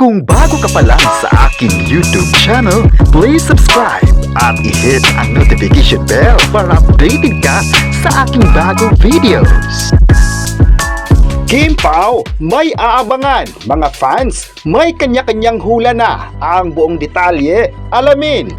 Kung bago ka pa lang sa aking YouTube channel, please subscribe at i-hit ang notification bell para updated ka sa aking bagong videos. Kim Pao, may aabangan. Mga fans, may kanya-kanyang hula na. Ang buong detalye, alamin.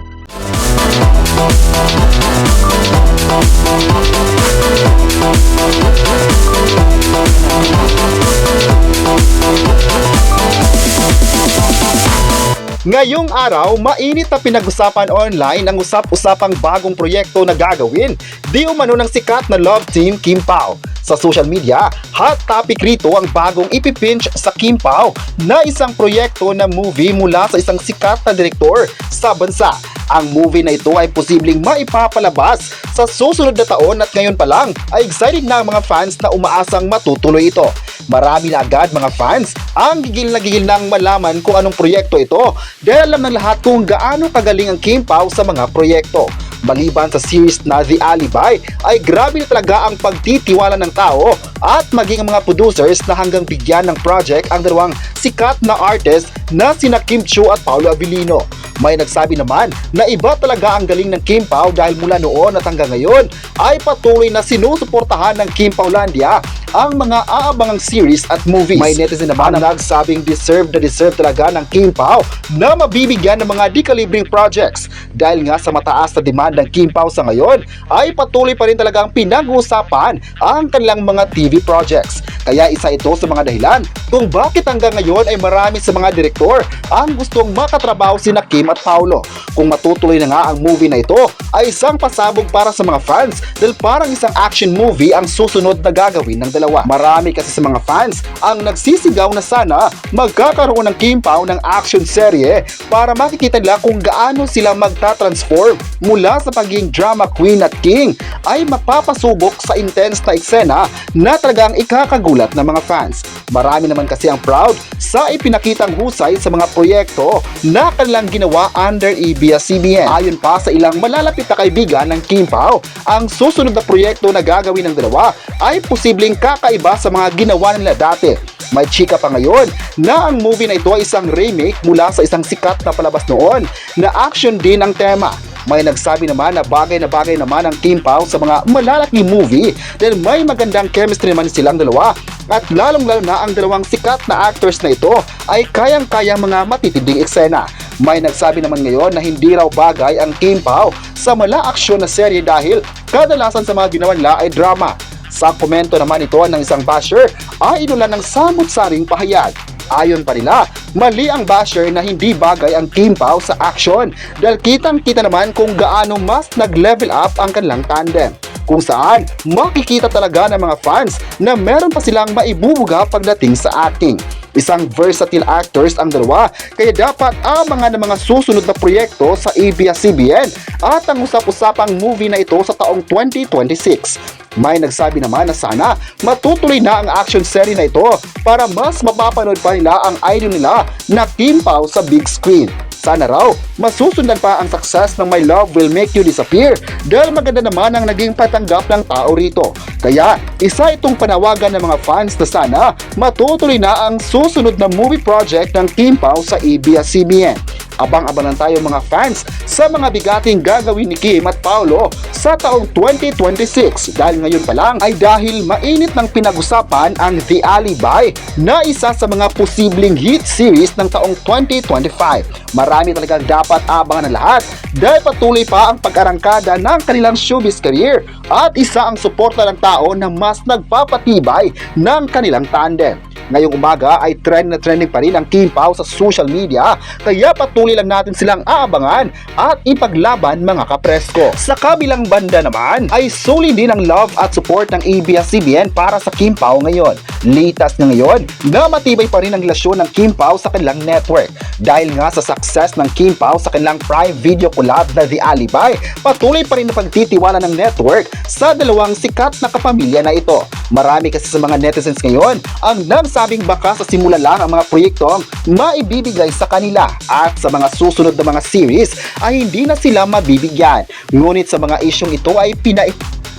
Ngayong araw, mainit na pinag-usapan online ang usap-usapang bagong proyekto na gagawin di umano ng sikat na love team Kim Pao. Sa social media, hot topic rito ang bagong ipipinch sa Kim Pao na isang proyekto na movie mula sa isang sikat na direktor sa bansa. Ang movie na ito ay posibleng maipapalabas sa susunod na taon at ngayon pa lang ay excited na ang mga fans na umaasang matutuloy ito. Marami na agad mga fans ang gigil na gigil nang malaman kung anong proyekto ito dahil alam ng lahat kung gaano kagaling ang Kim Pao sa mga proyekto. Maliban sa series na The Alibi ay grabe na talaga ang pagtitiwala ng tao at maging ang mga producers na hanggang bigyan ng project ang dalawang sikat na artist na sina Kim Chiu at Paolo Abilino. May nagsabi naman na iba talaga ang galing ng Kim Pao dahil mula noon at hanggang ngayon ay patuloy na sinusuportahan ng Kim Paolandia ang mga aabangang series at movies. May netizen naman na nagsabing deserve talaga ng Kim Pao na mabibigyan ng mga di-kalibreng projects dahil nga sa mataas na demand ng Kim Pao sa ngayon ay patuloy pa rin talagang pinag-uusapan ang kanilang mga TV projects. Kaya isa ito sa mga dahilan kung bakit hanggang ngayon ay marami sa mga direktor ang gustong makatrabaho sina Kim at Paolo. Kung matutuloy na nga ang movie na ito ay isang pasabog para sa mga fans dahil parang isang action movie ang susunod na gagawin ng dalawa. Marami kasi sa mga fans ang nagsisigaw na sana magkakaroon ng Kim Pao ng action serye para makikita nila kung gaano sila magta-transform mula sa pagiging drama queen at king ay mapapasubok sa intense na eksena na talagang ikakagulat ng mga fans. Marami naman kasi ang proud sa ipinakitang husay sa mga proyekto na kanilang ginawa under ABS-CBN. Ayon pa sa ilang malalapit na kaibigan ng Kim Pao, ang susunod na proyekto na gagawin ng dalawa ay posibleng kakaiba sa mga ginawa nila dati. May chika pa ngayon na ang movie na ito ay isang remake mula sa isang sikat na palabas noon na action din ang tema. May nagsabi naman na bagay naman ang Kim Pao sa mga malalaking movie dahil may magandang chemistry naman silang dalawa at lalong-lalo na ang dalawang sikat na actors na ito ay kayang-kaya mga matitinding eksena. May nagsabi naman ngayon na hindi raw bagay ang Kim Pao sa mala-aksyon na serye dahil kadalasan sa mga ginawa nila ay drama. Sa komento naman ito ng isang basher ay inulan ng samot-saring pahayag. Ayon pa nila, mali ang basher na hindi bagay ang Kim Pao sa action dahil kitang-kita naman kung gaano mas nag-level up ang kanilang tandem. Kung saan makikita talaga ng mga fans na meron pa silang maibubuga pagdating sa acting. Isang versatile actors ang dalawa kaya dapat abangan ng mga susunod na proyekto sa ABS-CBN at ang usap-usapang movie na ito sa taong 2026. May nagsabi naman na sana matutuloy na ang action series na ito para mas mapapanood pa nila ang idol nila na Kim Pao sa big screen. Sana raw, masusundan pa ang success ng My Love Will Make You Disappear dahil maganda naman ang naging patanggap ng tao rito. Kaya, isa itong panawagan ng mga fans na sana matutuloy na ang susunod na movie project ng Kim Pao sa ABS-CBN. Abang-abangan tayo mga fans sa mga bigating gagawin ni Kim at Paolo sa taong 2026 dahil ngayon pa lang ay dahil mainit ng pinag-usapan ang The Alibi na isa sa mga posibleng hit series ng taong 2025. Marami talagang dapat abangan ng lahat dahil patuloy pa ang pag-arangkada ng kanilang showbiz career at isa ang suporta ng tao na mas nagpapatibay ng kanilang tandem. Ngayong umaga ay trending pa rin ang Kim Pao sa social media kaya patuloy lang natin silang aabangan at ipaglaban mga kapresko. Sa kabilang banda naman ay solid din ang love at support ng ABS-CBN para sa Kim Pao ngayon. Litas na ngayon na matibay pa rin ang relasyon ng Kim Pao sa kanilang network. Dahil nga sa success ng Kim Pao sa kanilang Prime Video collab na The Alibi, patuloy pa rin na pagtitiwala ng network sa dalawang sikat na kapamilya na ito. Marami kasi sa mga netizens ngayon ang nagsabing baka sa simula lang ang mga proyektong maibibigay sa kanila at sa mga susunod na mga series ay hindi na sila mabibigyan. Ngunit sa mga isyong ito ay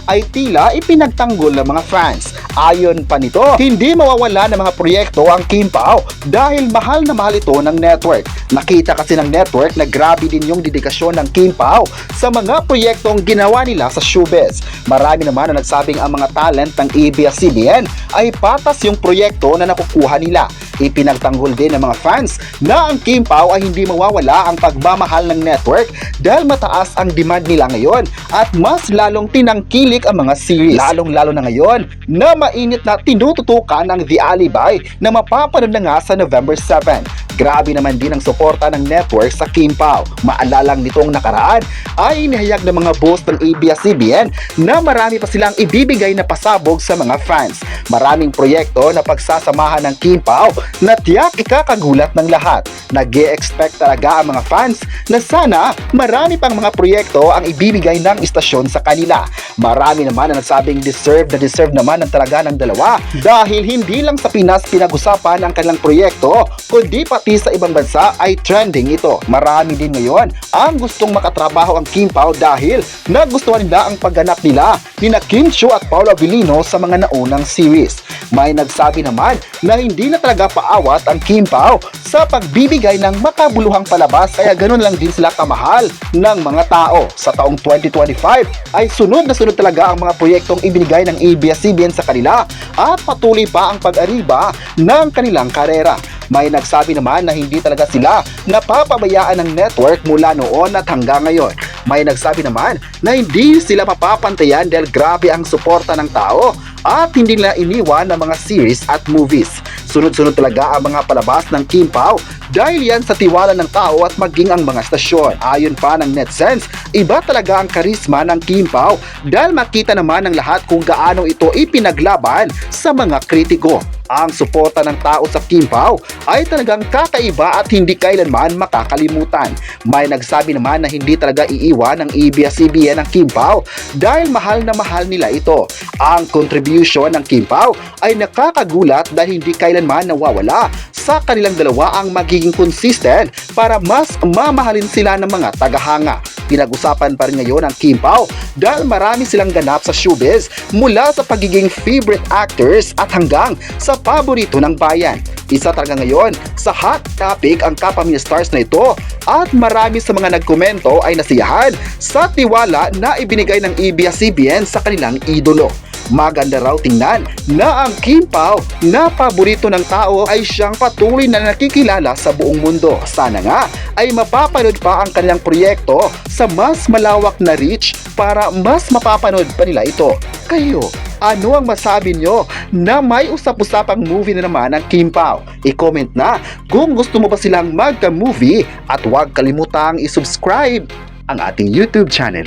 ay tila ipinagtanggol ng mga fans. Ayon pa nito, hindi mawawala ng mga proyekto ang Kim Pao dahil mahal na mahal ito ng network. Nakita kasi ng network na grabe din yung dedikasyon ng Kim Pao sa mga proyektong ginawa nila sa showbiz. Marami naman na nagsabing ang mga talent ng ABS-CBN ay patas yung proyekto na nakukuha nila. Ipinagtanggol din ng mga fans na ang Kim Pao ay hindi mawawala ang pagmamahal ng network dahil mataas ang demand nila ngayon at mas lalong tinangkilik ang mga series. Lalong-lalo na ngayon na mainit na tinututukan ang The Alibi na mapapanood na nga sa November 7. Grabe naman din ang suporta ng network sa Kim Pao. Maalalang nitong nakaraan ay inihayag ng mga boss ng ABS-CBN na marami pa silang ibibigay na pasabog sa mga fans. Maraming proyekto na pagsasamahan ng Kim Pao na tiyak ikakagulat ng lahat. Nag-e-expect talaga ang mga fans na sana marami pang mga proyekto ang ibibigay ng istasyon sa kanila. Marami naman na nagsabing deserve naman ng talaga ng dalawa dahil hindi lang sa Pinas pinag-usapan ang kanilang proyekto kundi pati sa ibang bansa ay trending ito. Marami din ngayon ang gustong makatrabaho ang Kim Pao dahil nagustuhan nila ang pagganap nila nina Kim Chiu at Paula Avellino sa mga naunang series. May nagsabi naman na hindi na talaga paawat ang Kim Pao sa pagbibigay ng makabuluhang palabas kaya ganun lang din sila kamahal ng mga tao. Sa taong 2025 ay sunod na sunod talaga ang mga proyektong ibinigay ng ABS-CBN sa kanila at patuloy pa ang pag-ariba ng kanilang karera. May nagsabi naman na hindi talaga sila napapabayaan ng network mula noon at hanggang ngayon. May nagsabi naman na hindi sila mapapantayan dahil grabe ang suporta ng tao at hindi nila iniwan ng mga series at movies. Sunod-sunod talaga ang mga palabas ng Kim Pao dahil yan sa tiwala ng tao at maging ang mga stasyon. Ayon pa ng netizens, iba talaga ang karisma ng Kim Pao dahil makita naman ng lahat kung gaano ito ipinaglaban sa mga kritiko. Ang suporta ng tao sa Kim Pao ay talagang kakaiba at hindi kailanman makakalimutan. May nagsabi naman na hindi talaga iiwan ng ABS-CBN ang Kim Pao dahil mahal na mahal nila ito. Ang contribution ng Kim Pao ay nakakagulat dahil hindi kailanman nawawala. Sa kanilang dalawa ang magiging consistent para mas mamahalin sila ng mga tagahanga. Pinag-usapan pa rin ngayon ang Kim Pao dahil marami silang ganap sa showbiz mula sa pagiging favorite actors at hanggang sa paborito ng bayan. Isa talaga ngayon sa hot topic ang Kapamilya Stars na ito at marami sa mga nagkomento ay nasiyahan sa tiwala na ibinigay ng ABS-CBN sa kanilang idolo. Maganda raw tingnan na ang Kim Pao na paborito ng tao ay siyang patuloy na nakikilala sa buong mundo. Sana nga ay mapapanood pa ang kanilang proyekto sa mas malawak na reach para mas mapapanood pa nila ito. Kayo, ano ang masabi nyo na may usap-usapang movie na naman ang Kim Pao? I-comment na kung gusto mo pa silang magka-movie at huwag kalimutang i-subscribe ang ating YouTube channel.